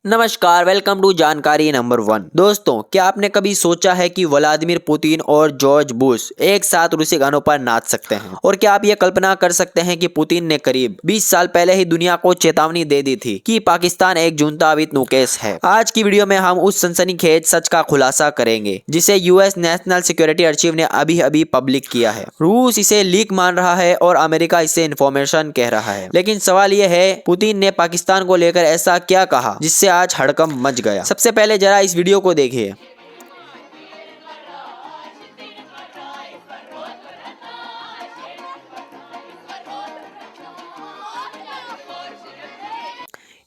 नमस्कार, welcome to जानकारी number 1। दोस्तों, क्या आपने कभी सोचा है कि व्लादिमीर पुतिन और जॉर्ज बुश एक साथ रूसी गानों पर नाच सकते हैं? और क्या आप ये कल्पना कर सकते हैं कि पुतिन ने करीब 20 साल पहले ही दुनिया को चेतावनी दे दी थी कि पाकिस्तान एक जुनता विद नुकेस है। आज की वीडियो में हम उस सनसनीखेज सच का खुलासा करेंगे जिसे यूएस नेशनल सिक्योरिटी आर्चिव ने अभी अभी पब्लिक किया है। रूस इसे लीक मान रहा है और अमेरिका इसे इन्फॉर्मेशन कह रहा है। लेकिन सवाल यह है, पुतिन ने पाकिस्तान को लेकर ऐसा क्या कहा जिससे आज हड़कंप मच गया। सबसे पहले जरा इस वीडियो को देखिए।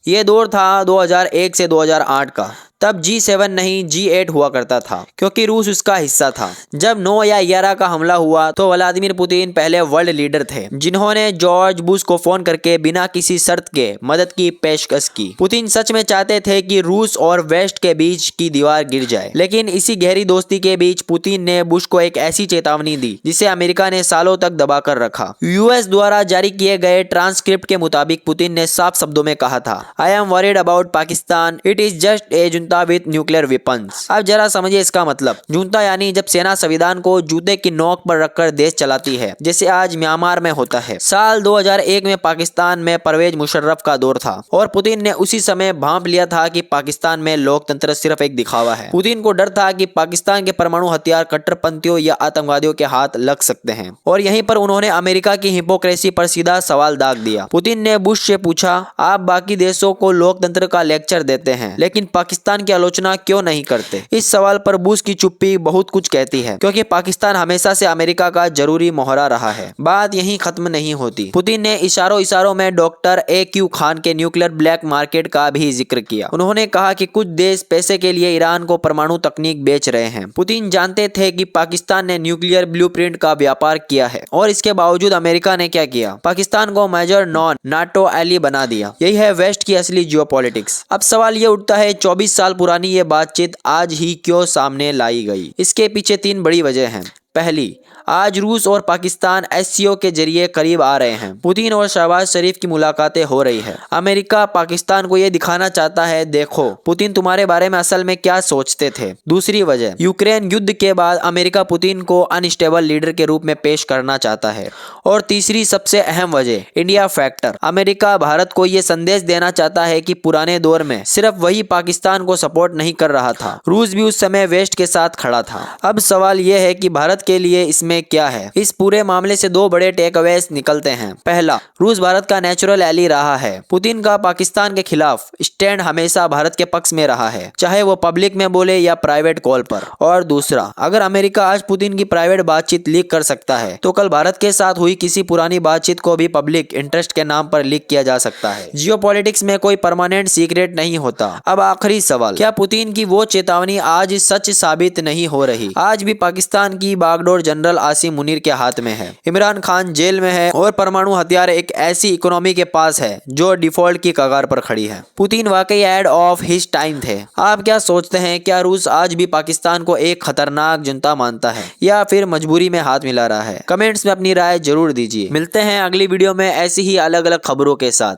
ये दौर था 2001 से 2008 का। तब G7 नहीं G8 हुआ करता था क्योंकि रूस उसका हिस्सा था। जब 9 या 11 का हमला हुआ तो व्लादिमीर पुतिन पहले वर्ल्ड लीडर थे जिन्होंने जॉर्ज बुश को फोन करके बिना किसी शर्त के मदद की पेशकश की। पुतिन सच में चाहते थे कि रूस और वेस्ट के बीच की दीवार गिर जाए, लेकिन इसी गहरी दोस्ती के बीच पुतिन ने बुश को एक ऐसी चेतावनी दी जिसे अमेरिका ने सालों तक दबा कर रखा। यूएस द्वारा जारी किए गए ट्रांसक्रिप्ट के मुताबिक पुतिन ने साफ शब्दों में कहा था, I am worried about Pakistan, it is just a junta with nuclear weapons. अब जरा समझिए इसका मतलब। जुनता यानी जब सेना संविधान को जूते की नोक पर रखकर देश चलाती है, जैसे आज म्यांमार में होता है। साल 2001 में पाकिस्तान में परवेज मुशर्रफ का दौर था और पुतिन ने उसी समय भांप लिया था कि पाकिस्तान में लोकतंत्र सिर्फ एक दिखावा है। पुतिन को डर था कि पाकिस्तान के परमाणु हथियार कट्टरपंथियों या आतंकवादियों के हाथ लग सकते हैं, और यहीं पर उन्होंने अमेरिका की हिपोक्रेसी पर सीधा सवाल दाग दिया। पुतिन ने बुश से पूछा, आप बाकी देशों को लोकतंत्र का लेक्चर देते हैं लेकिन पाकिस्तान की आलोचना क्यों नहीं करते? इस सवाल पर बुश की चुप्पी बहुत कुछ कहती है, क्योंकि पाकिस्तान हमेशा से अमेरिका का जरूरी मोहरा रहा है। बात यहीं खत्म नहीं होती। पुतिन ने इशारों में डॉक्टर AQ खान के न्यूक्लियर ब्लैक मार्केट का भी जिक्र किया। उन्होंने कहा कि कुछ देश पैसे के लिए ईरान को परमाणु तकनीक बेच रहे हैं। पुतिन जानते थे कि पाकिस्तान ने न्यूक्लियर ब्लूप्रिंट का व्यापार किया है, और इसके बावजूद अमेरिका ने क्या किया? पाकिस्तान को मेजर नॉन नाटो एली बना दिया। यही है वेस्ट की असली जियोपॉलिटिक्स। अब सवाल ये उठता है, 24 साल पुरानी ये बातचीत आज ही क्यों सामने लाई गई? इसके पीछे 3 बड़ी वजह हैं। पहली, आज रूस और पाकिस्तान SCO के जरिए करीब आ रहे हैं। पुतिन और शहबाज शरीफ की मुलाकातें हो रही है। अमेरिका पाकिस्तान को यह दिखाना चाहता है, देखो पुतिन तुम्हारे बारे में असल में क्या सोचते थे। दूसरी वजह, यूक्रेन युद्ध के बाद अमेरिका पुतिन को अनस्टेबल लीडर के रूप में पेश करना चाहता है। और तीसरी सबसे अहम वजह, इंडिया फैक्टर। अमेरिका भारत को यह संदेश देना चाहता है कि पुराने दौर में सिर्फ वही पाकिस्तान को सपोर्ट नहीं कर रहा था, रूस भी उस समय वेस्ट के साथ खड़ा था। अब सवाल यह है कि भारत के लिए इसमें क्या है? इस पूरे मामले से 2 बड़े टेकअवेज निकलते हैं। पहला, रूस भारत का नेचुरल एली रहा है। पुतिन का पाकिस्तान के खिलाफ स्टैंड हमेशा भारत के पक्ष में रहा है, चाहे वो पब्लिक में बोले या प्राइवेट कॉल पर। और दूसरा, अगर अमेरिका आज पुतिन की प्राइवेट बातचीत लीक कर सकता है, तो कल भारत के साथ हुई किसी पुरानी बातचीत को भी पब्लिक इंटरेस्ट के नाम पर लीक किया जा सकता है। जियोपॉलिटिक्स में कोई परमानेंट सीक्रेट नहीं होता। अब आखिरी सवाल, क्या पुतिन की वो चेतावनी आज सच साबित नहीं हो रही? आज भी पाकिस्तान की बागडोर जनरल आसिम मुनीर के हाथ में है। इमरान खान जेल में है और परमाणु हथियार एक ऐसी इकोनॉमी के पास है जो डिफॉल्ट की कगार पर खड़ी है। पुतिन वाकई एड ऑफ हिज टाइम थे। आप क्या सोचते हैं? क्या रूस आज भी पाकिस्तान को एक खतरनाक जनता मानता है या फिर मजबूरी में हाथ मिला रहा है? कमेंट्स में अपनी राय जरूर दीजिए। मिलते हैं अगली वीडियो में ऐसी ही अलग अलग खबरों के साथ।